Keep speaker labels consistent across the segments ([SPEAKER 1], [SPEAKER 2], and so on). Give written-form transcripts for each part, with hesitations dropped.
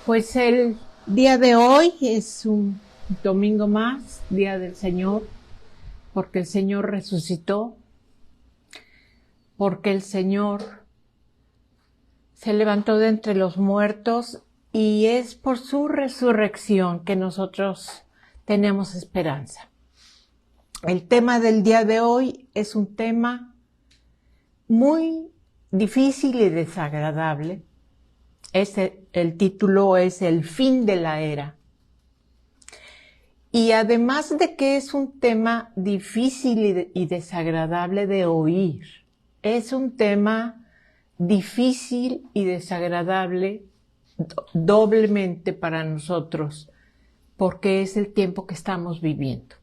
[SPEAKER 1] Pues el día de hoy es un domingo más, día del Señor, porque el Señor resucitó, porque el Señor se levantó de entre los muertos y es por su resurrección que nosotros tenemos esperanza. El tema del día de hoy es un tema muy difícil y desagradable. El título es El fin de la era. Y además de que es un tema difícil y desagradable de oír, es un tema difícil y desagradable doblemente para nosotros, porque es el tiempo que estamos viviendo.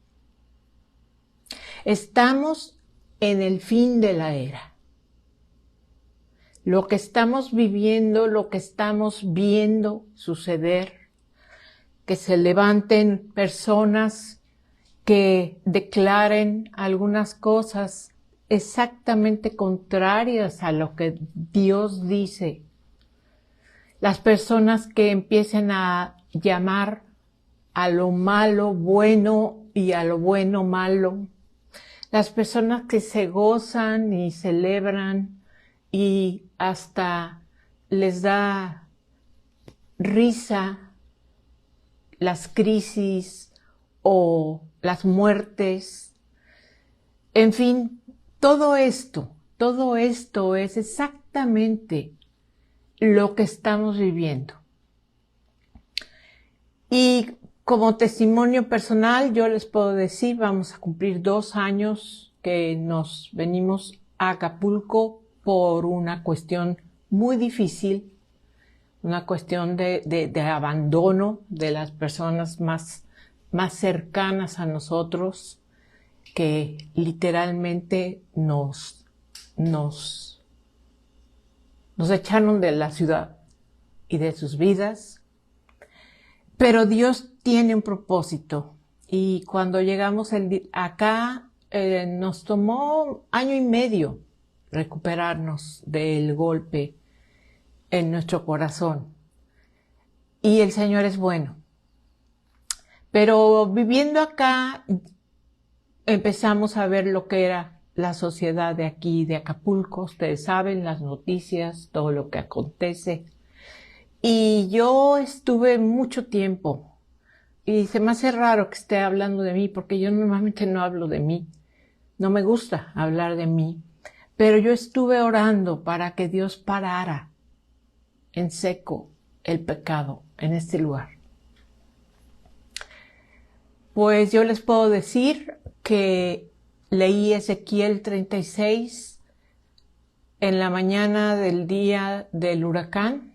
[SPEAKER 1] Estamos en el fin de la era. Lo que estamos viviendo, lo que estamos viendo suceder, que se levanten personas que declaren algunas cosas exactamente contrarias a lo que Dios dice. Las personas que empiecen a llamar a lo malo bueno y a lo bueno malo. Las personas que se gozan y celebran y hasta les da risa las crisis o las muertes. En fin, todo esto es exactamente lo que estamos viviendo. Y como testimonio personal, yo les puedo decir, vamos a cumplir 2 años que nos venimos a Acapulco por una cuestión muy difícil, una cuestión de abandono de las personas más cercanas a nosotros, que literalmente nos echaron de la ciudad y de sus vidas. Pero Dios tiene un propósito, y cuando llegamos acá nos tomó 1 año y medio recuperarnos del golpe en nuestro corazón. Y el Señor es bueno. Pero viviendo acá empezamos a ver lo que era la sociedad de aquí, de Acapulco. Ustedes saben, las noticias, todo lo que acontece. Y yo estuve mucho tiempo, y se me hace raro que esté hablando de mí, porque yo normalmente no hablo de mí. No me gusta hablar de mí. Pero yo estuve orando para que Dios parara en seco el pecado en este lugar. Pues yo les puedo decir que leí Ezequiel 36 en la mañana del día del huracán,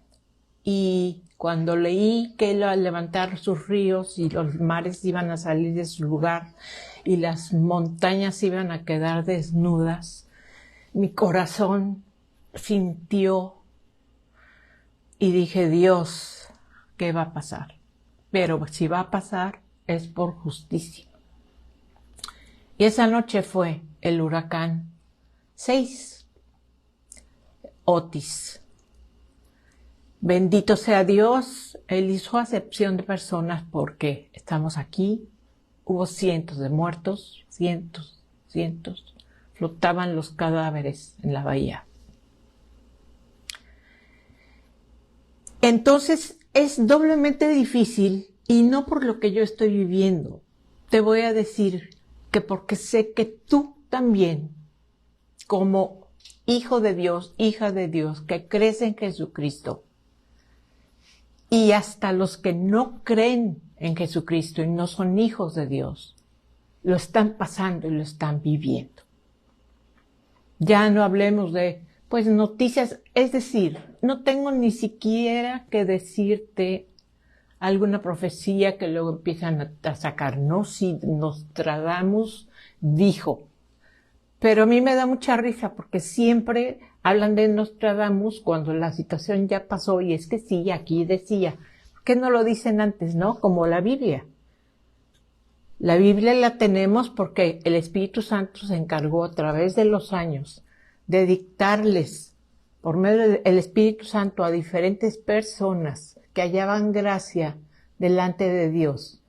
[SPEAKER 1] y cuando leí que iba a levantar sus ríos y los mares iban a salir de su lugar y las montañas iban a quedar desnudas, mi corazón sintió y dije, Dios, ¿qué va a pasar? Pero si va a pasar, es por justicia. Y esa noche fue el huracán 6, Otis. Bendito sea Dios, Él hizo acepción de personas porque estamos aquí. Hubo cientos de muertos, cientos. Flotaban los cadáveres en la bahía. Entonces es doblemente difícil, y no por lo que yo estoy viviendo. Te voy a decir que porque sé que tú también, como hijo de Dios, hija de Dios, que crees en Jesucristo, y hasta los que no creen en Jesucristo y no son hijos de Dios, lo están pasando y lo están viviendo. Ya no hablemos de, noticias, es decir, no tengo ni siquiera que decirte alguna profecía que luego empiezan a sacar, ¿no? Si Nostradamus dijo. Pero a mí me da mucha risa porque siempre hablan de Nostradamus cuando la situación ya pasó, y es que sí, aquí decía. ¿Por qué no lo dicen antes, no? Como la Biblia. La Biblia la tenemos porque el Espíritu Santo se encargó a través de los años de dictarles por medio del Espíritu Santo a diferentes personas que hallaban gracia delante de Dios.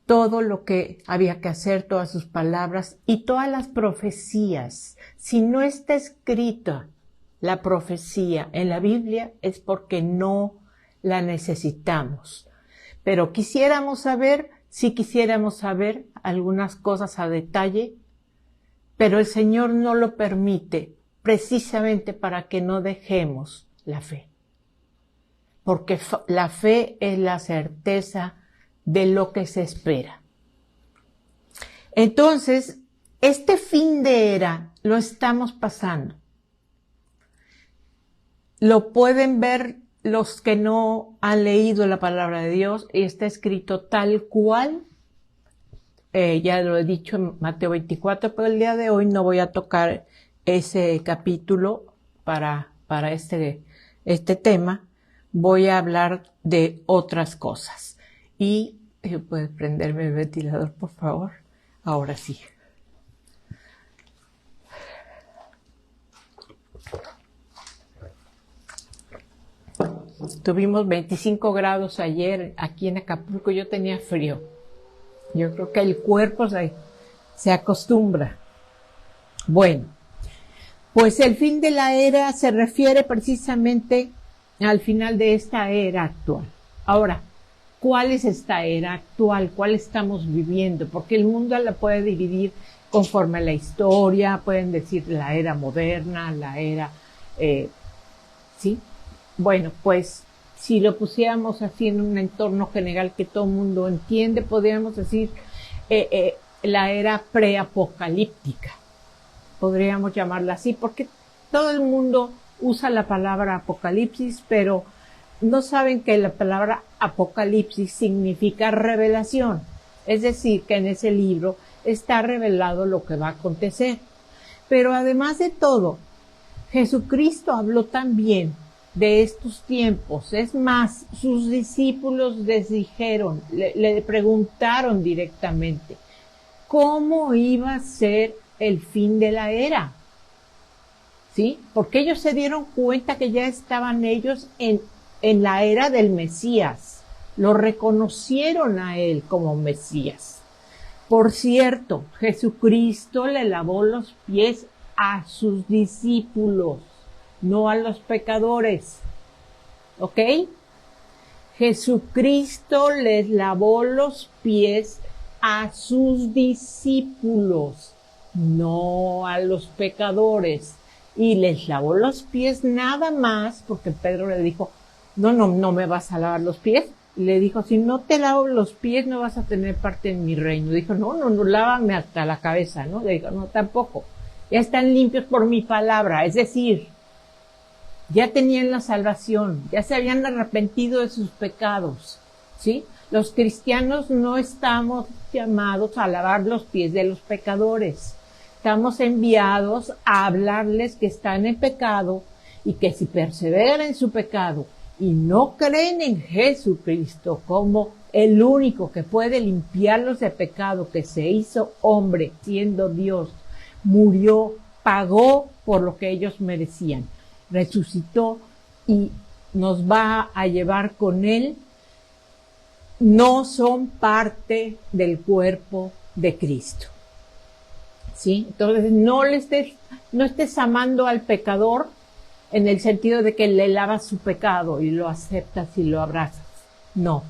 [SPEAKER 1] Todo lo que había que hacer, todas sus palabras y todas las profecías. Si no está escrita la profecía en la Biblia es porque no la necesitamos. Pero sí quisiéramos saber algunas cosas a detalle, pero el Señor no lo permite precisamente para que no dejemos la fe. Porque la fe es la certeza de lo que se espera. Entonces, este fin de era lo estamos pasando. Lo pueden ver los que no han leído la palabra de Dios y está escrito tal cual. Ya lo he dicho en Mateo 24, pero el día de hoy no voy a tocar ese capítulo para este tema. Voy a hablar de otras cosas. Y ¿puedes prenderme el ventilador, por favor? Ahora sí. Tuvimos 25 grados ayer aquí en Acapulco. Yo tenía frío. Yo creo que el cuerpo se acostumbra. Bueno, pues el fin de la era se refiere precisamente al final de esta era actual. Ahora, ¿cuál es esta era actual? ¿Cuál estamos viviendo? Porque el mundo la puede dividir conforme a la historia, pueden decir la era moderna, la era... ¿sí? Bueno, pues si lo pusiéramos así en un entorno general que todo el mundo entiende, podríamos decir la era preapocalíptica. Podríamos llamarla así, porque todo el mundo usa la palabra apocalipsis, pero no saben que la palabra apocalipsis significa revelación. Es decir, que en ese libro está revelado lo que va a acontecer. Pero además de todo, Jesucristo habló también de estos tiempos. Es más, sus discípulos les dijeron, le preguntaron directamente, ¿cómo iba a ser el fin de la era? ¿Sí? Porque ellos se dieron cuenta que ya estaban ellos en la era del Mesías. Lo reconocieron a él como Mesías. Por cierto, Jesucristo le lavó los pies a sus discípulos, no a los pecadores. ¿Ok? Jesucristo les lavó los pies a sus discípulos, no a los pecadores. Y les lavó los pies nada más, porque Pedro le dijo, no me vas a lavar los pies. Y le dijo, si no te lavo los pies, no vas a tener parte en mi reino. Dijo, no, lávame hasta la cabeza, ¿no? Le dijo, no, tampoco. Ya están limpios por mi palabra. Es decir, ya tenían la salvación, ya se habían arrepentido de sus pecados, ¿sí? Los cristianos no estamos llamados a lavar los pies de los pecadores. Estamos enviados a hablarles que están en pecado y que si perseveran en su pecado y no creen en Jesucristo como el único que puede limpiarlos de pecado, que se hizo hombre siendo Dios, murió, pagó por lo que ellos merecían, resucitó y nos va a llevar con él, no son parte del cuerpo de Cristo. ¿Sí? Entonces no estés amando al pecador en el sentido de que le lavas su pecado y lo aceptas y lo abrazas. No.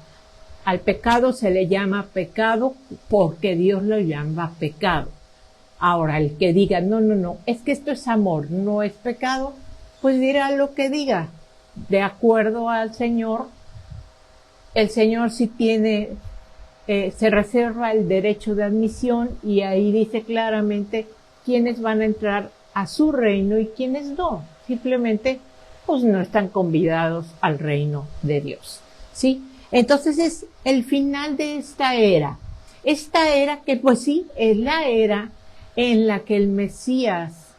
[SPEAKER 1] Al pecado se le llama pecado porque Dios lo llama pecado. Ahora, el que diga, no, es que esto es amor, no es pecado, pues dirá lo que diga. De acuerdo al Señor, el Señor sí tiene, se reserva el derecho de admisión y ahí dice claramente quiénes van a entrar a su reino y quiénes no. Simplemente, pues no están convidados al reino de Dios. ¿Sí? Entonces es el final de esta era. Esta era que, pues sí, es la era en la que el Mesías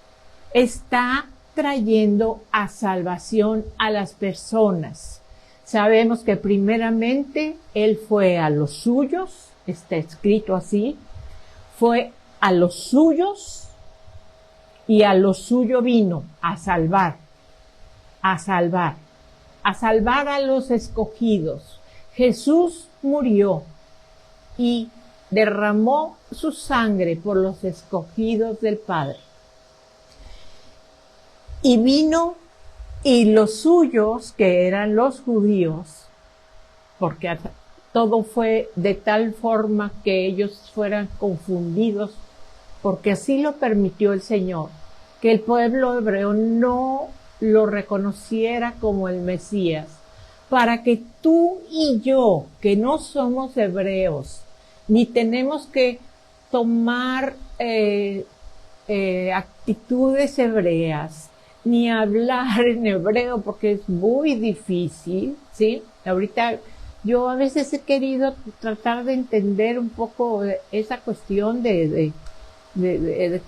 [SPEAKER 1] está trayendo a salvación a las personas. Sabemos que primeramente Él fue a los suyos, está escrito así, fue a los suyos y a lo suyo vino a salvar, a salvar a los escogidos. Jesús murió y derramó su sangre por los escogidos del Padre. Y vino, y los suyos, que eran los judíos, porque todo fue de tal forma que ellos fueran confundidos, porque así lo permitió el Señor, que el pueblo hebreo no lo reconociera como el Mesías, para que tú y yo, que no somos hebreos, ni tenemos que tomar actitudes hebreas, ni hablar en hebreo, porque es muy difícil, ¿sí? Ahorita yo a veces he querido tratar de entender un poco esa cuestión de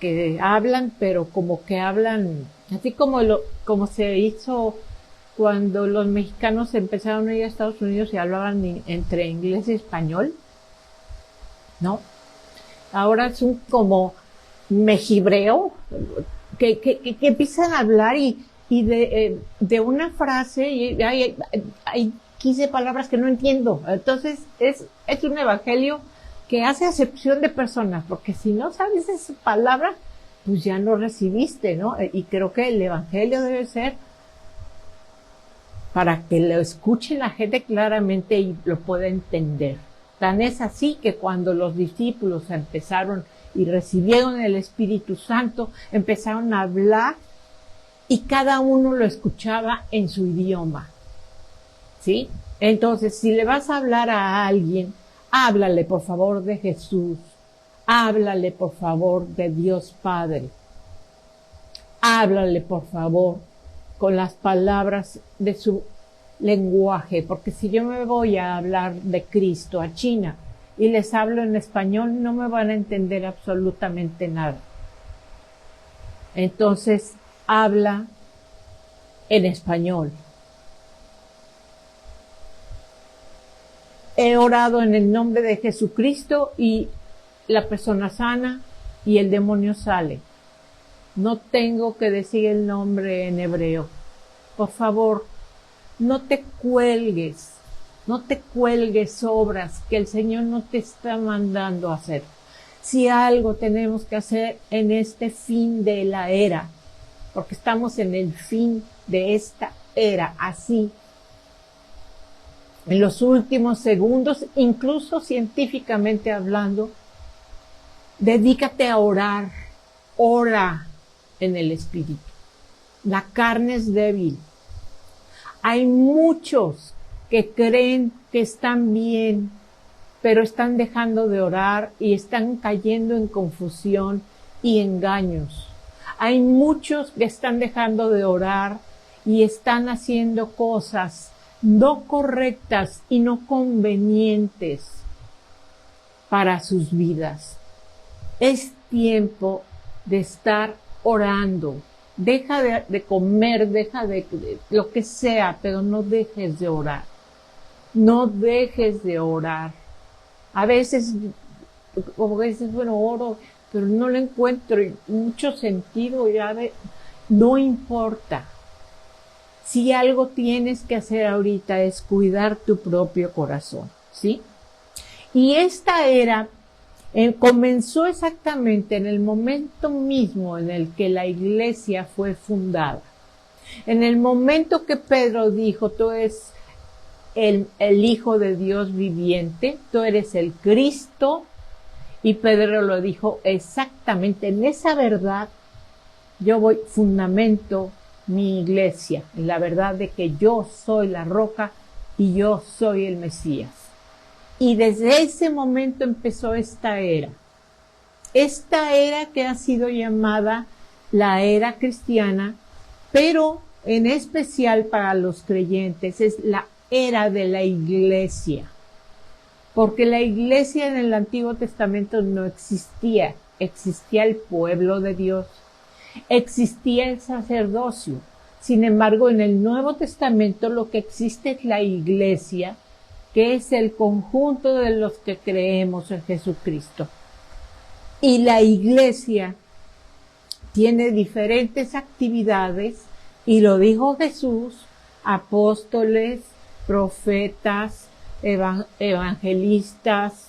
[SPEAKER 1] que hablan, pero como que hablan, así como se hizo cuando los mexicanos empezaron a ir a Estados Unidos y hablaban entre inglés y español, ¿no? Ahora es un como mexibreo, que empiezan a hablar y de una frase y hay 15 palabras que no entiendo. Entonces es un evangelio que hace acepción de personas, porque si no sabes esa palabra, pues ya no recibiste, ¿no? Y creo que el evangelio debe ser para que lo escuche la gente claramente y lo pueda entender. Tan es así que cuando los discípulos empezaron y recibieron el Espíritu Santo, empezaron a hablar y cada uno lo escuchaba en su idioma, ¿sí? Entonces, si le vas a hablar a alguien, háblale por favor de Jesús, háblale por favor de Dios Padre, háblale por favor con las palabras de su lenguaje, porque si yo me voy a hablar de Cristo a China y les hablo en español, no me van a entender absolutamente nada. Entonces, habla en español. He orado en el nombre de Jesucristo y la persona sana y el demonio sale. No tengo que decir el nombre en hebreo. Por favor, no te cuelgues obras que el Señor no te está mandando a hacer. Si algo tenemos que hacer en este fin de la era, porque estamos en el fin de esta era, así, en los últimos segundos, incluso científicamente hablando, dedícate a orar, ora en el Espíritu. La carne es débil. Hay muchos que creen que están bien, pero están dejando de orar y están cayendo en confusión y engaños. Hay muchos que están dejando de orar y están haciendo cosas no correctas y no convenientes para sus vidas. Es tiempo de estar orando. Deja de comer, deja de lo que sea, pero no dejes de orar. No dejes de orar. A veces, como dices, bueno, oro, pero no le encuentro mucho sentido. No importa. Si algo tienes que hacer ahorita es cuidar tu propio corazón, ¿sí? Y esta era comenzó exactamente en el momento mismo en el que la iglesia fue fundada. En el momento que Pedro dijo, tú eres el Hijo de Dios viviente, tú eres el Cristo, y Pedro lo dijo exactamente en esa verdad, yo fundamento mi iglesia, en la verdad de que yo soy la roca y yo soy el Mesías. Y desde ese momento empezó esta era que ha sido llamada la era cristiana, pero en especial para los creyentes es la era de la iglesia, porque la iglesia en el Antiguo Testamento no existía, existía el pueblo de Dios, existía el sacerdocio. Sin embargo, en el Nuevo Testamento lo que existe es la iglesia, que es el conjunto de los que creemos en Jesucristo. Y la iglesia tiene diferentes actividades, y lo dijo Jesús, apóstoles, profetas, evangelistas,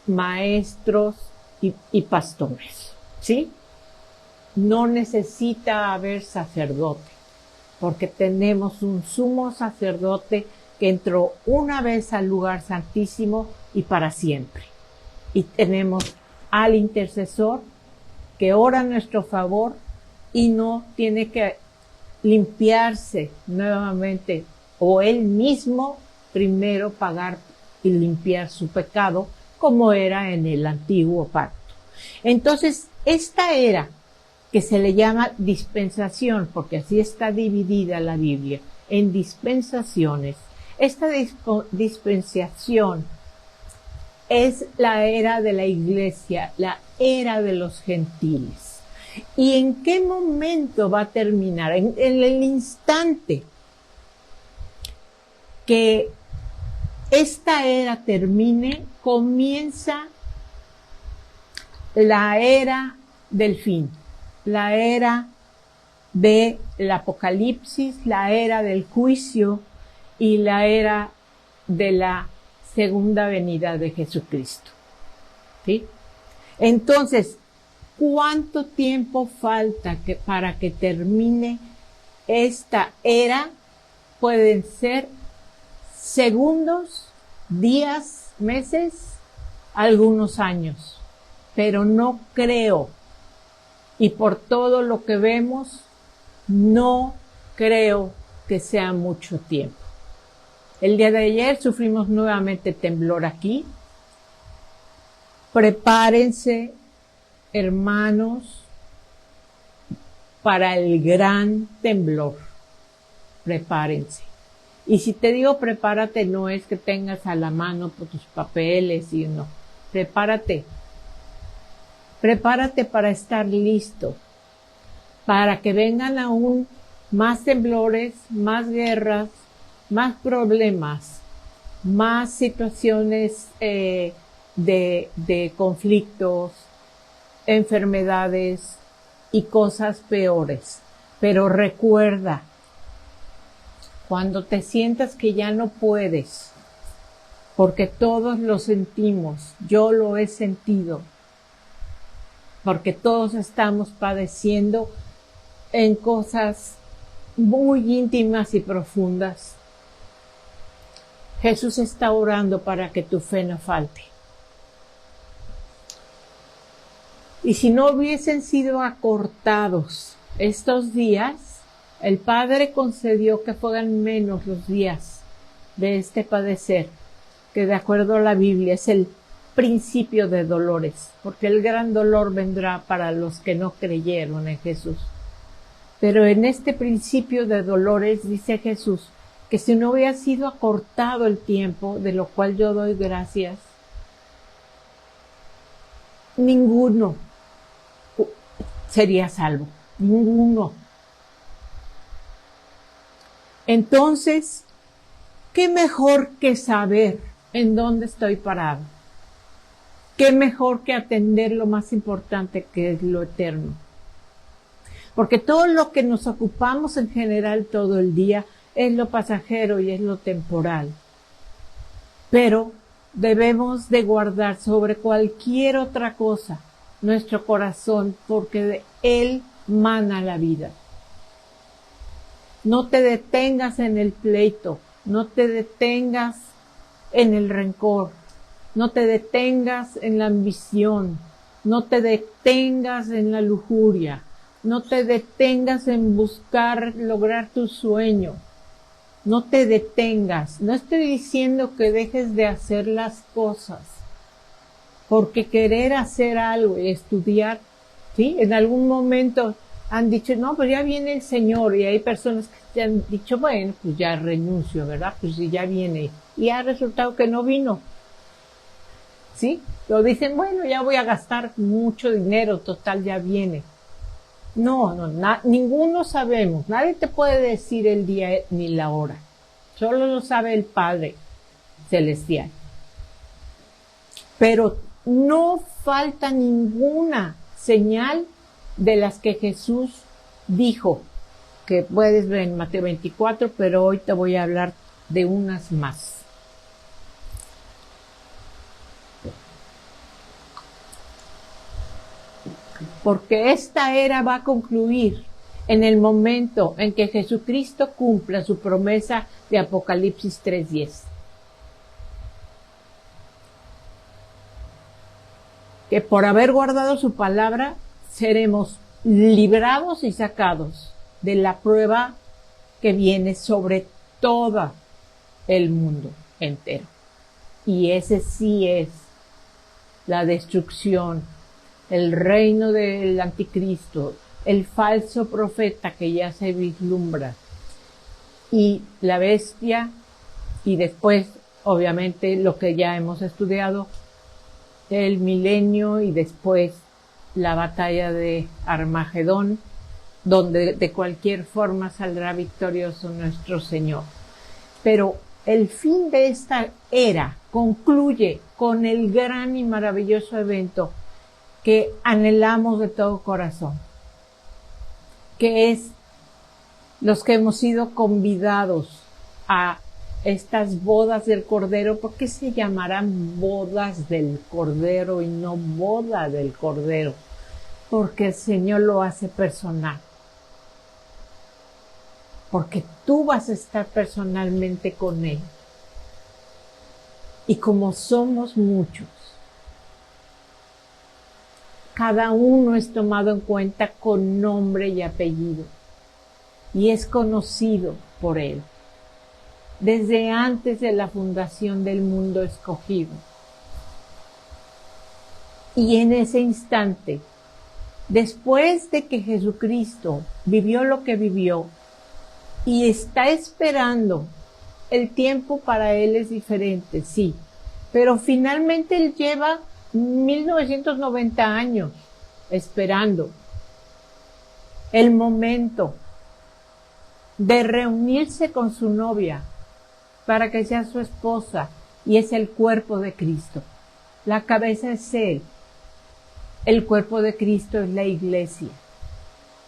[SPEAKER 1] maestros y pastores, ¿sí? No necesita haber sacerdote, porque tenemos un sumo sacerdote que entró una vez al lugar santísimo y para siempre. Y tenemos al intercesor que ora a nuestro favor y no tiene que limpiarse nuevamente, o él mismo primero pagar y limpiar su pecado, como era en el antiguo pacto. Entonces, esta era, que se le llama dispensación, porque así está dividida la Biblia, en dispensaciones. Esta dispensación es la era de la iglesia, la era de los gentiles. ¿Y en qué momento va a terminar? En el instante que esta era termine, comienza la era del fin, la era del Apocalipsis, la era del juicio y la era de la segunda venida de Jesucristo. ¿Sí? Entonces, ¿cuánto tiempo falta para que termine esta era? Pueden ser segundos, días, meses, algunos años, pero no creo, y por todo lo que vemos, no creo que sea mucho tiempo. El día de ayer sufrimos nuevamente temblor aquí. Prepárense, hermanos, para el gran temblor. Prepárense. Y si te digo prepárate, no es que tengas a la mano por tus papeles y no. Prepárate. Prepárate para estar listo. Para que vengan aún más temblores, más guerras, más problemas, más situaciones de conflictos, enfermedades y cosas peores. Pero recuerda, cuando te sientas que ya no puedes, porque todos lo sentimos, yo lo he sentido, porque todos estamos padeciendo en cosas muy íntimas y profundas. Jesús está orando para que tu fe no falte. Y si no hubiesen sido acortados estos días, el Padre concedió que fueran menos los días de este padecer, que de acuerdo a la Biblia es el principio de dolores, porque el gran dolor vendrá para los que no creyeron en Jesús. Pero en este principio de dolores dice Jesús que si no hubiera sido acortado el tiempo, de lo cual yo doy gracias, ninguno sería salvo, ninguno. Entonces, ¿qué mejor que saber en dónde estoy parado? ¿Qué mejor que atender lo más importante, que es lo eterno? Porque todo lo que nos ocupamos en general todo el día es lo pasajero y es lo temporal. Pero debemos de guardar sobre cualquier otra cosa nuestro corazón, porque de él mana la vida. No te detengas en el pleito, no te detengas en el rencor, no te detengas en la ambición, no te detengas en la lujuria, no te detengas en buscar lograr tu sueño. No te detengas. No estoy diciendo que dejes de hacer las cosas, porque querer hacer algo y estudiar, ¿sí? En algún momento han dicho, no, pues ya viene el Señor, y hay personas que te han dicho, bueno, pues ya renuncio, ¿verdad? Pues si ya viene, y ha resultado que no vino, ¿sí? Lo dicen, bueno, ya voy a gastar mucho dinero, total, ya viene. No, ninguno sabemos, nadie te puede decir el día ni la hora, solo lo sabe el Padre Celestial. Pero no falta ninguna señal de las que Jesús dijo que puedes ver en Mateo 24, pero hoy te voy a hablar de unas más. Porque esta era va a concluir en el momento en que Jesucristo cumpla su promesa de Apocalipsis 3:10. Que por haber guardado su palabra, seremos librados y sacados de la prueba que viene sobre todo el mundo entero. Y ese sí es la destrucción, el reino del anticristo, el falso profeta que ya se vislumbra, y la bestia, y después, obviamente, lo que ya hemos estudiado, el milenio, y después la batalla de Armagedón, donde de cualquier forma saldrá victorioso nuestro Señor. Pero el fin de esta era concluye con el gran y maravilloso evento que anhelamos de todo corazón, que es los que hemos sido convidados a estas bodas del Cordero. ¿Por qué se llamarán bodas del Cordero y no boda del Cordero? Porque el Señor lo hace personal. Porque tú vas a estar personalmente con Él. Y como somos muchos, cada uno es tomado en cuenta con nombre y apellido. Y es conocido por Él. Desde antes de la fundación del mundo escogido. Y en ese instante, después de que Jesucristo vivió lo que vivió y está esperando, el tiempo para Él es diferente, sí, pero finalmente Él lleva 1990 años esperando el momento de reunirse con su novia para que sea su esposa, y es el cuerpo de Cristo. La cabeza es Él. El cuerpo de Cristo es la iglesia.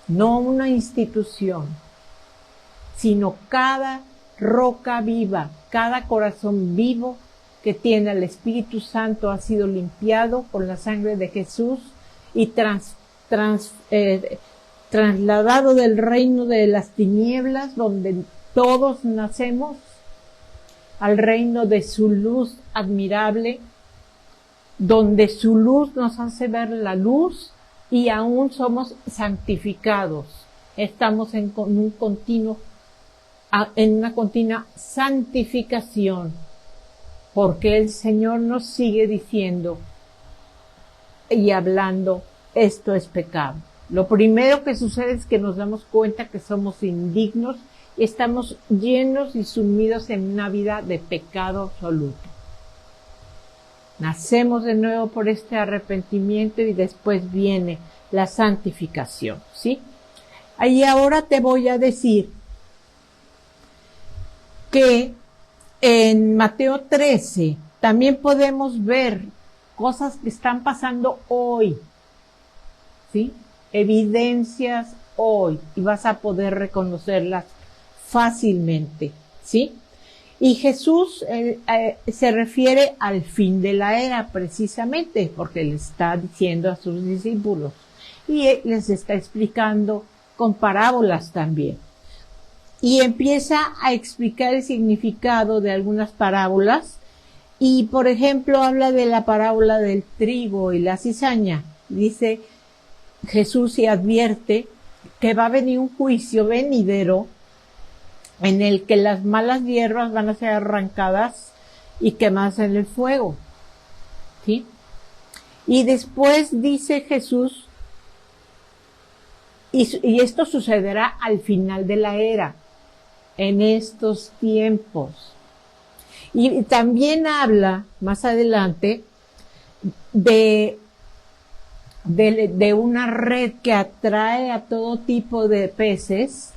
[SPEAKER 1] No una institución, sino cada roca viva, cada corazón vivo que tiene el Espíritu Santo ha sido limpiado con la sangre de Jesús y trasladado del reino de las tinieblas, donde todos nacemos, al reino de su luz admirable, donde su luz nos hace ver la luz y aún somos santificados. Estamos en una continua santificación, porque el Señor nos sigue diciendo y hablando, esto es pecado. Lo primero que sucede es que nos damos cuenta que somos indignos y estamos llenos y sumidos en una vida de pecado absoluto. Nacemos de nuevo por este arrepentimiento y después viene la santificación, ¿sí? Y ahora te voy a decir que en Mateo 13 también podemos ver cosas que están pasando hoy, ¿sí? Evidencias hoy, y vas a poder reconocerlas fácilmente, ¿sí? Y Jesús se refiere al fin de la era precisamente porque le está diciendo a sus discípulos y les está explicando con parábolas también. Y empieza a explicar el significado de algunas parábolas y, por ejemplo, habla de la parábola del trigo y la cizaña. Dice Jesús y advierte que va a venir un juicio venidero en el que las malas hierbas van a ser arrancadas y quemadas en el fuego, ¿sí? Y después dice Jesús, y esto sucederá al final de la era, en estos tiempos. Y también habla más adelante de una red que atrae a todo tipo de peces,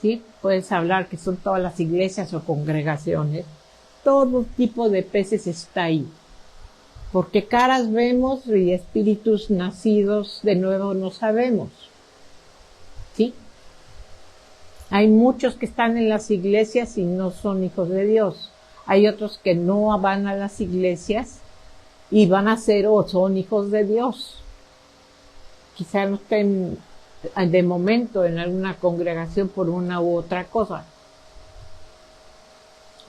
[SPEAKER 1] ¿sí? Puedes hablar que son todas las iglesias o congregaciones. Todo tipo de peces está ahí. Porque caras vemos y espíritus nacidos de nuevo no sabemos, ¿sí? Hay muchos que están en las iglesias y no son hijos de Dios. Hay otros que no van a las iglesias y van a ser o son hijos de Dios. Quizá no estén de momento en alguna congregación por una u otra cosa.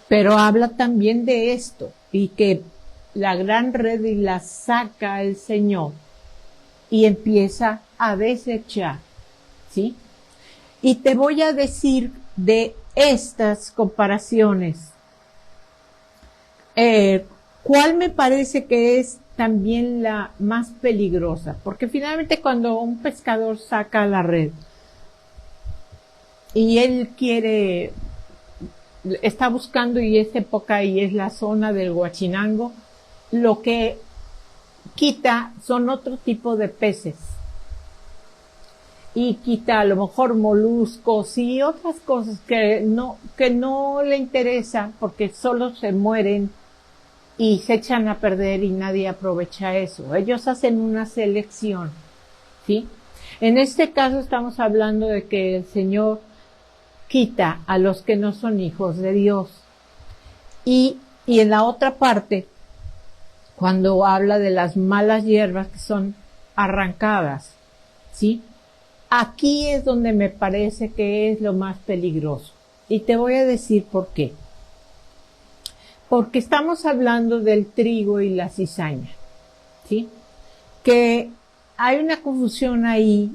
[SPEAKER 1] Pero habla también de esto y que la gran red y la saca el Señor y empieza a desechar, ¿sí? Y te voy a decir de estas comparaciones, ¿cuál me parece que es también la más peligrosa? Porque finalmente cuando un pescador saca la red y él está buscando y es época y es la zona del Huachinango, lo que quita son otro tipo de peces. Y quita a lo mejor moluscos y otras cosas que no le interesan porque solo se mueren y se echan a perder y nadie aprovecha eso. Ellos hacen una selección, ¿sí? En este caso estamos hablando de que el Señor quita a los que no son hijos de Dios. Y en la otra parte, cuando habla de las malas hierbas que son arrancadas, ¿sí? Aquí es donde me parece que es lo más peligroso. Y te voy a decir por qué. Porque estamos hablando del trigo y la cizaña, ¿sí? Que hay una confusión ahí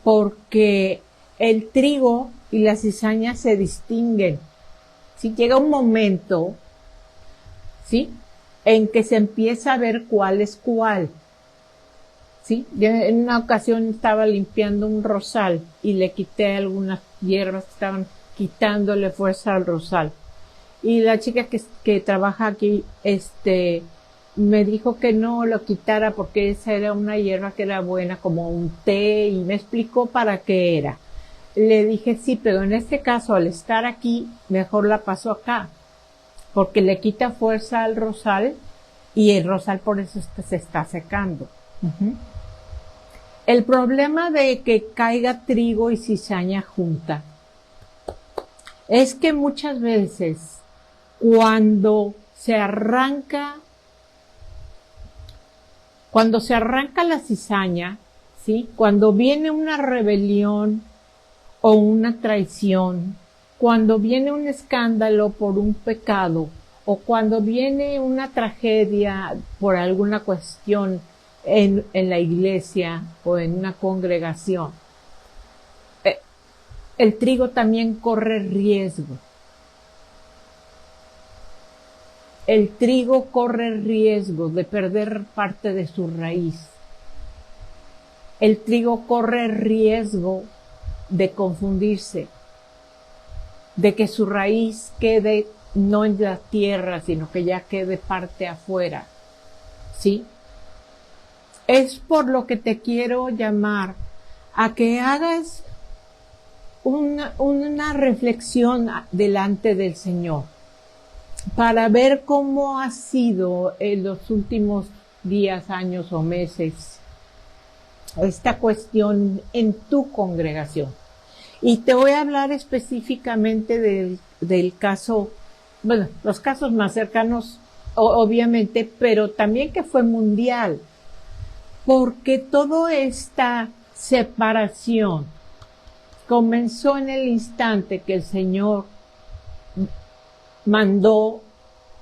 [SPEAKER 1] porque el trigo y la cizaña se distinguen. ¿Sí? Llega un momento, ¿sí?, en que se empieza a ver cuál es cuál. ¿Sí? Yo en una ocasión estaba limpiando un rosal y le quité algunas hierbas que estaban quitándole fuerza al rosal. Y la chica que trabaja aquí, me dijo que no lo quitara porque esa era una hierba que era buena, como un té, y me explicó para qué era. Le dije, sí, pero en este caso, al estar aquí, mejor la paso acá, porque le quita fuerza al rosal y el rosal por eso se está secando. Uh-huh. El problema de que caiga trigo y cizaña junta es que muchas veces cuando se arranca la cizaña, ¿sí?, cuando viene una rebelión o una traición, cuando viene un escándalo por un pecado o cuando viene una tragedia por alguna cuestión en la iglesia o en una congregación, el trigo también corre riesgo. El trigo corre riesgo de perder parte de su raíz. El trigo corre riesgo de confundirse, de que su raíz quede no en la tierra, sino que ya quede parte afuera, ¿sí? Es por lo que te quiero llamar a que hagas una reflexión delante del Señor para ver cómo ha sido en los últimos días, años o meses esta cuestión en tu congregación. Y te voy a hablar específicamente del caso, bueno, los casos más cercanos, obviamente, pero también que fue mundial, porque toda esta separación comenzó en el instante que el Señor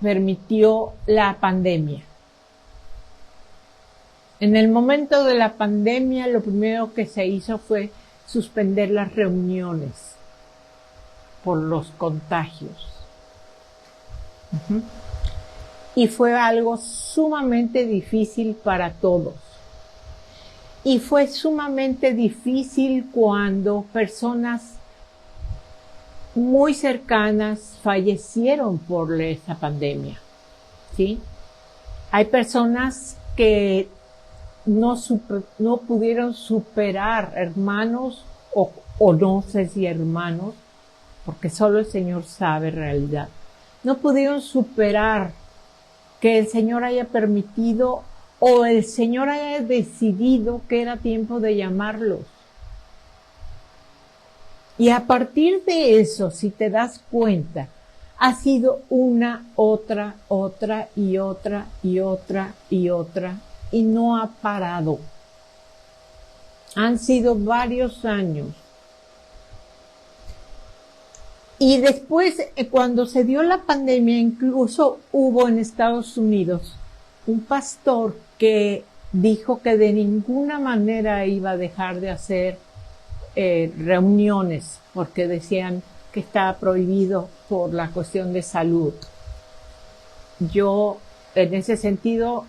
[SPEAKER 1] permitió la pandemia. En el momento de la pandemia, lo primero que se hizo fue suspender las reuniones por los contagios. Uh-huh. Y fue algo sumamente difícil para todos. Y fue sumamente difícil cuando personas muy cercanas fallecieron por esa pandemia, ¿sí? Hay personas que no pudieron superar, hermanos o no sé si hermanos, porque solo el Señor sabe en realidad. No pudieron superar que el Señor haya permitido o el Señor haya decidido que era tiempo de llamarlos. Y a partir de eso, si te das cuenta, ha sido una, otra y otra y otra y otra, y no ha parado. Han sido varios años. Y después, cuando se dio la pandemia, incluso hubo en Estados Unidos un pastor que dijo que de ninguna manera iba a dejar de hacer reuniones, porque decían que estaba prohibido por la cuestión de salud. Yo, en ese sentido,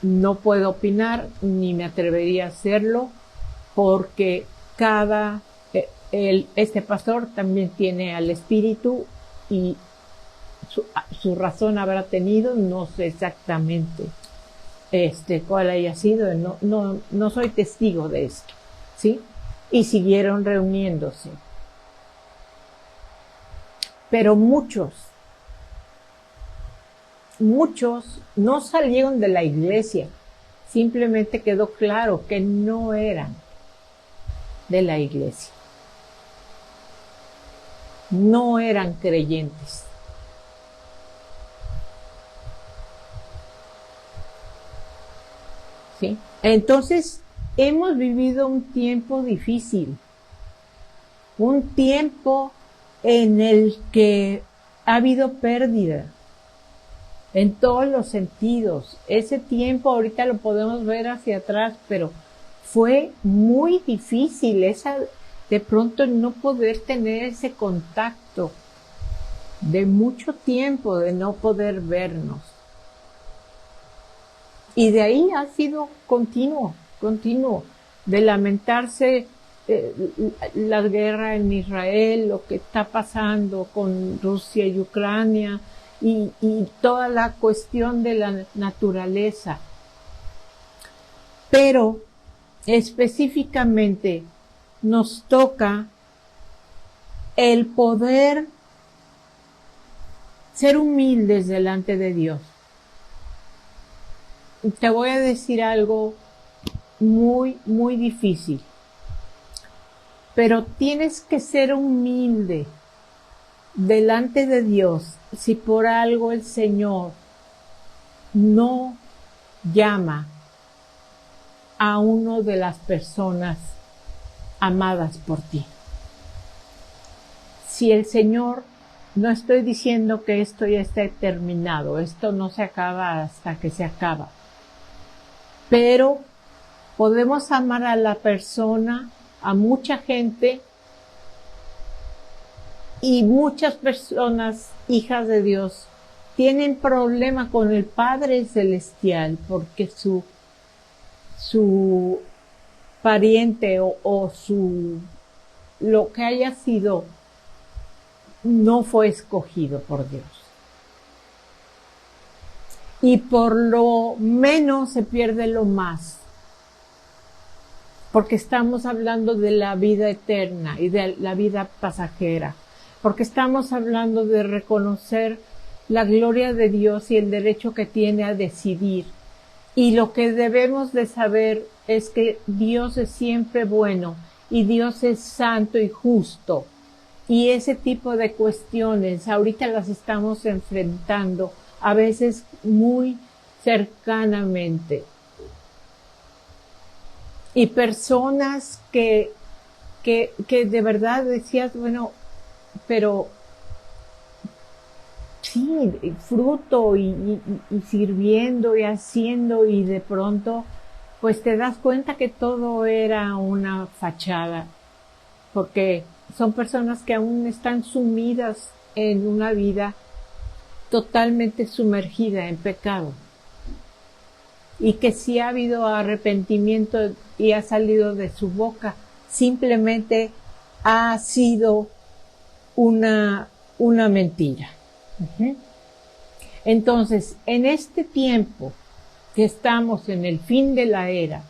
[SPEAKER 1] no puedo opinar, ni me atrevería a hacerlo, porque este pastor también tiene al Espíritu y su razón habrá tenido, no sé exactamente cuál haya sido, no soy testigo de esto, ¿sí? Y siguieron reuniéndose. Pero muchos no salieron de la iglesia, simplemente quedó claro que no eran de la iglesia, no eran creyentes. ¿Sí? Entonces, hemos vivido un tiempo difícil, un tiempo en el que ha habido pérdida en todos los sentidos. Ese tiempo ahorita lo podemos ver hacia atrás, pero fue muy difícil de pronto no poder tener ese contacto, de mucho tiempo de no poder vernos. Y de ahí ha sido continuo, de lamentarse la guerra en Israel, lo que está pasando con Rusia y Ucrania, y toda la cuestión de la naturaleza. Pero específicamente nos toca el poder ser humildes delante de Dios. Te voy a decir algo muy, muy difícil, pero tienes que ser humilde delante de Dios si por algo el Señor no llama a uno de las personas amadas por ti. Si el Señor, no estoy diciendo que esto ya esté terminado, esto no se acaba hasta que se acaba, pero podemos amar a la persona, a mucha gente, y muchas personas, hijas de Dios, tienen problema con el Padre Celestial porque su pariente o lo que haya sido no fue escogido por Dios. Y por lo menos se pierde lo más, porque estamos hablando de la vida eterna y de la vida pasajera, porque estamos hablando de reconocer la gloria de Dios y el derecho que tiene a decidir. Y lo que debemos de saber es que Dios es siempre bueno y Dios es santo y justo. Y ese tipo de cuestiones ahorita las estamos enfrentando a veces muy cercanamente. Y personas que de verdad decías, bueno, pero sí, fruto y sirviendo y haciendo, y de pronto pues te das cuenta que todo era una fachada, porque son personas que aún están sumidas en una vida totalmente sumergida en pecado, y que si ha habido arrepentimiento y ha salido de su boca, simplemente ha sido una mentira. Entonces, en este tiempo que estamos en el fin de la era,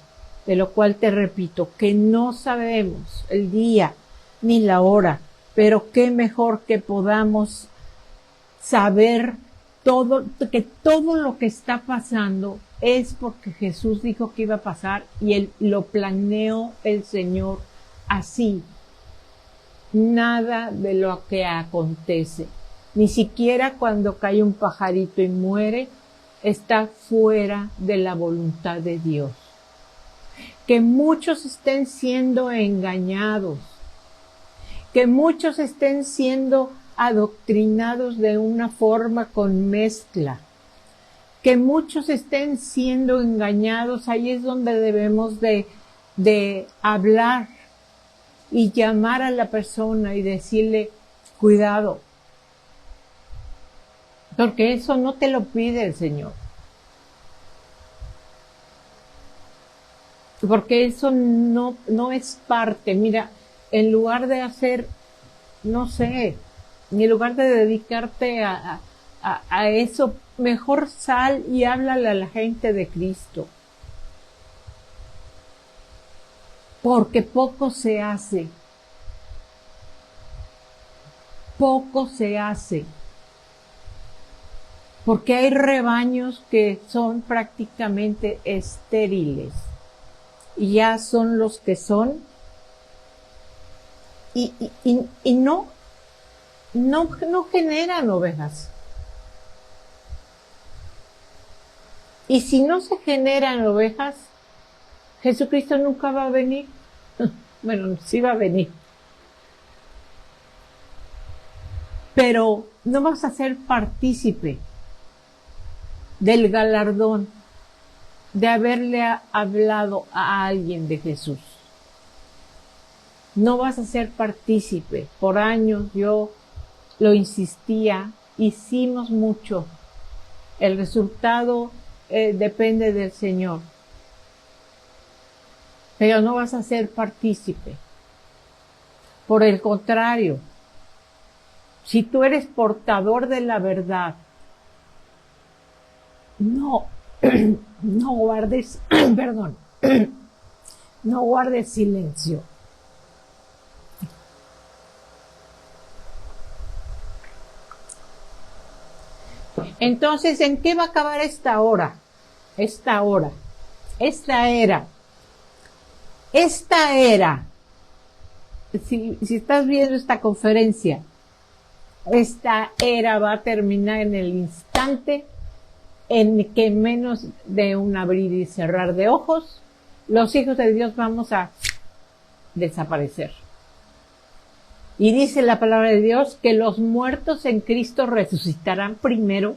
[SPEAKER 1] de lo cual te repito, que no sabemos el día ni la hora, pero qué mejor que podamos saber que todo lo que está pasando es porque Jesús dijo que iba a pasar y lo planeó el Señor así. nada de lo que acontece, ni siquiera cuando cae un pajarito y muere, está fuera de la voluntad de Dios. Que muchos estén siendo engañados, que muchos estén siendo adoctrinados de una forma con mezcla, que muchos estén siendo engañados, ahí es donde debemos de hablar y llamar a la persona y decirle, cuidado, porque eso no te lo pide el Señor. Porque eso no es parte. Mira, en lugar de hacer, no sé, en lugar de dedicarte a eso, mejor sal y háblale a la gente de Cristo. Porque poco se hace. Poco se hace. Porque hay rebaños que son prácticamente estériles. Y ya son los que son. Y no generan ovejas. Y si no se generan ovejas, Jesucristo nunca va a venir. Bueno, sí va a venir. Pero no vas a ser partícipe del galardón de haberle hablado a alguien de Jesús. No vas a ser partícipe. Por años yo lo insistía, hicimos mucho. El resultado depende del Señor. Pero no vas a ser partícipe. Por el contrario, si tú eres portador de la verdad, no guardes, perdón, no guardes silencio. Entonces, ¿en qué va a acabar esta hora? Esta era. Si estás viendo esta conferencia, esta era va a terminar en el instante en que menos de un abrir y cerrar de ojos, los hijos de Dios vamos a desaparecer. Y dice la palabra de Dios que los muertos en Cristo resucitarán primero.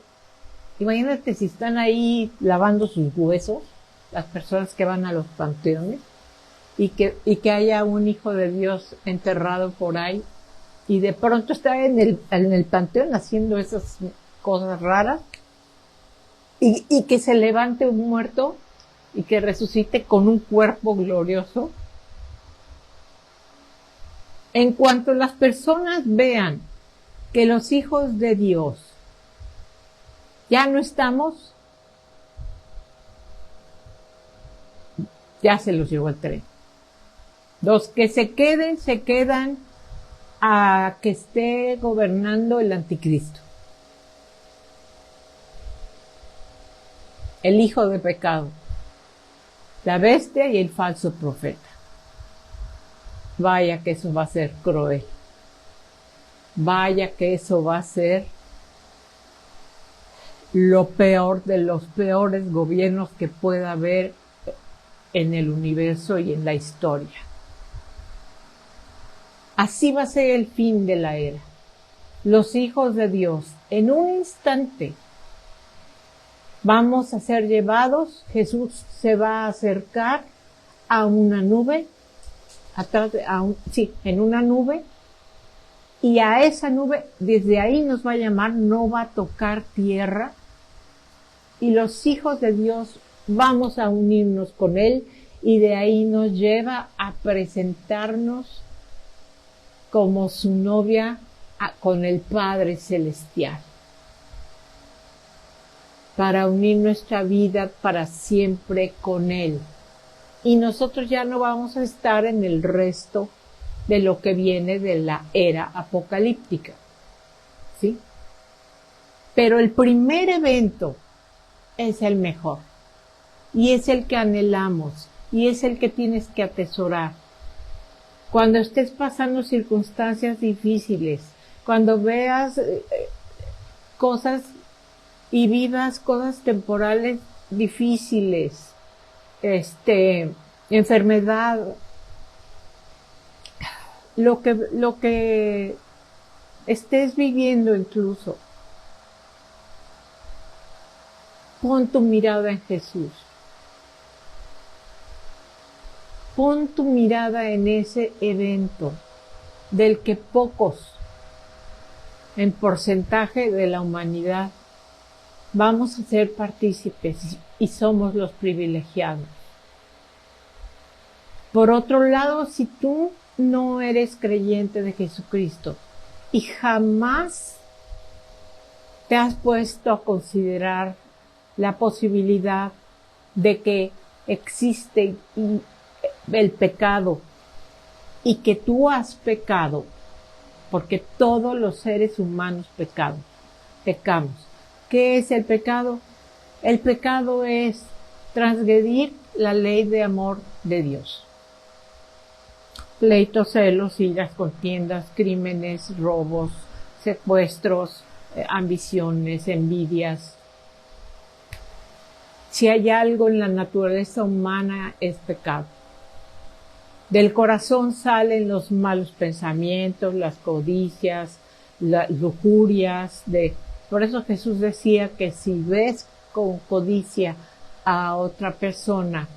[SPEAKER 1] Imagínate si están ahí lavando sus huesos, las personas que van a los panteones, y que haya un hijo de Dios enterrado por ahí, y de pronto está en el panteón haciendo esas cosas raras, y que se levante un muerto y que resucite con un cuerpo glorioso. En cuanto las personas vean que los hijos de Dios ya no estamos, ya se los llevó el tren. Los que se quedan a que esté gobernando el anticristo, el hijo de pecado, la bestia y el falso profeta. Vaya que eso va a ser cruel. Vaya que eso va a ser lo peor de los peores gobiernos que pueda haber en el universo y en la historia. Así va a ser el fin de la era. Los hijos de Dios, en un instante, vamos a ser llevados. Jesús se va a acercar a una nube, en una nube, y a esa nube, desde ahí nos va a llamar, no va a tocar tierra, y los hijos de Dios vamos a unirnos con Él, y de ahí nos lleva a presentarnos como su novia con el Padre Celestial, para unir nuestra vida para siempre con Él. Y nosotros ya no vamos a estar en el resto de lo que viene de la era apocalíptica, ¿sí? Pero el primer evento es el mejor, y es el que anhelamos, y es el que tienes que atesorar. Cuando estés pasando circunstancias difíciles, cuando veas cosas y vivas cosas temporales difíciles, enfermedad, lo que estés viviendo incluso, pon tu mirada en Jesús. Pon tu mirada en ese evento del que pocos, en porcentaje de la humanidad, vamos a ser partícipes y somos los privilegiados. Por otro lado, si tú no eres creyente de Jesucristo y jamás te has puesto a considerar la posibilidad de que existe el pecado y que tú has pecado, porque todos los seres humanos pecamos. ¿Qué es el pecado? El pecado es transgredir la ley de amor de Dios. Pleitos, celos, iras, contiendas, crímenes, robos, secuestros, ambiciones, envidias. Si hay algo en la naturaleza humana es pecado. Del corazón salen los malos pensamientos, las codicias, las lujurias. Por eso Jesús decía que si ves con codicia a otra persona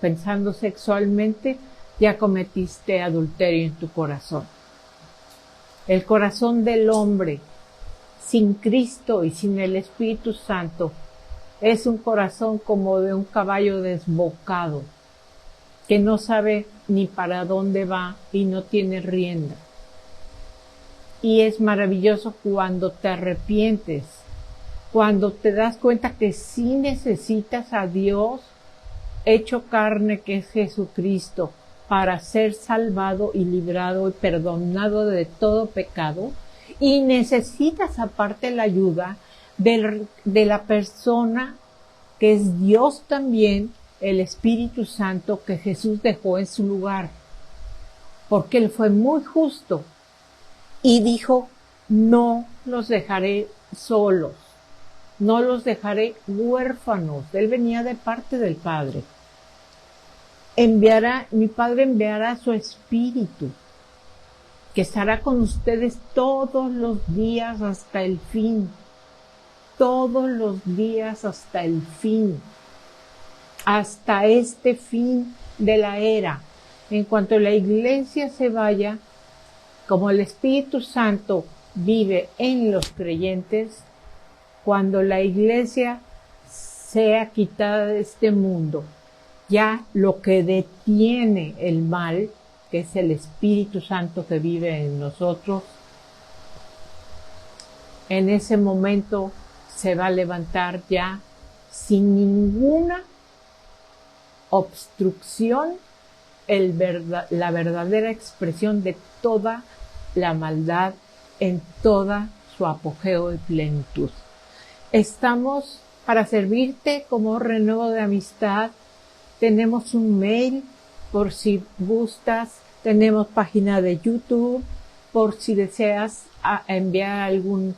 [SPEAKER 1] pensando sexualmente, ya cometiste adulterio en tu corazón. El corazón del hombre sin Cristo y sin el Espíritu Santo es un corazón como de un caballo desbocado, que no sabe ni para dónde va y no tiene rienda. Y es maravilloso cuando te arrepientes, cuando te das cuenta que sí necesitas a Dios hecho carne, que es Jesucristo, para ser salvado y librado y perdonado de todo pecado, y necesitas aparte la ayuda de la persona que es Dios también, el Espíritu Santo que Jesús dejó en su lugar, porque Él fue muy justo y dijo: no los dejaré solos, no los dejaré huérfanos. Él venía de parte del Padre. Mi Padre enviará su Espíritu, que estará con ustedes todos los días hasta el fin. Todos los días hasta el fin. Hasta este fin de la era. En cuanto la Iglesia se vaya, como el Espíritu Santo vive en los creyentes, cuando la Iglesia sea quitada de este mundo, ya lo que detiene el mal, que es el Espíritu Santo que vive en nosotros, en ese momento se va a levantar ya sin ninguna obstrucción la verdadera expresión de toda la maldad en toda su apogeo y plenitud. Estamos para servirte como Renuevo de Amistad. Tenemos un mail por si gustas, tenemos página de YouTube por si deseas enviar algún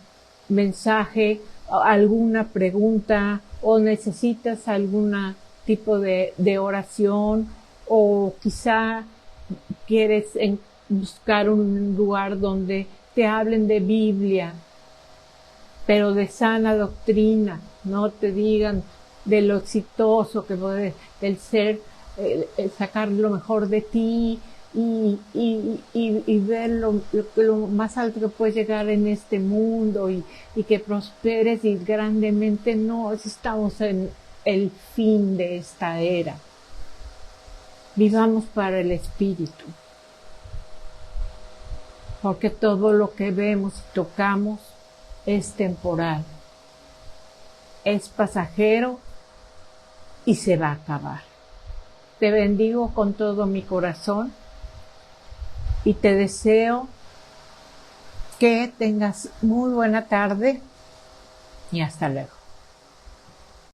[SPEAKER 1] mensaje, alguna pregunta o necesitas algún tipo de oración, o quizá quieres buscar un lugar donde te hablen de Biblia, pero de sana doctrina, no te digan de lo exitoso que puede del ser, sacar lo mejor de ti y ver lo más alto que puedes llegar en este mundo y que prosperes y grandemente. No, estamos en el fin de esta era. Vivamos para el Espíritu, porque todo lo que vemos y tocamos es temporal, es pasajero y se va a acabar. Te bendigo con todo mi corazón y te deseo que tengas muy buena tarde y hasta luego.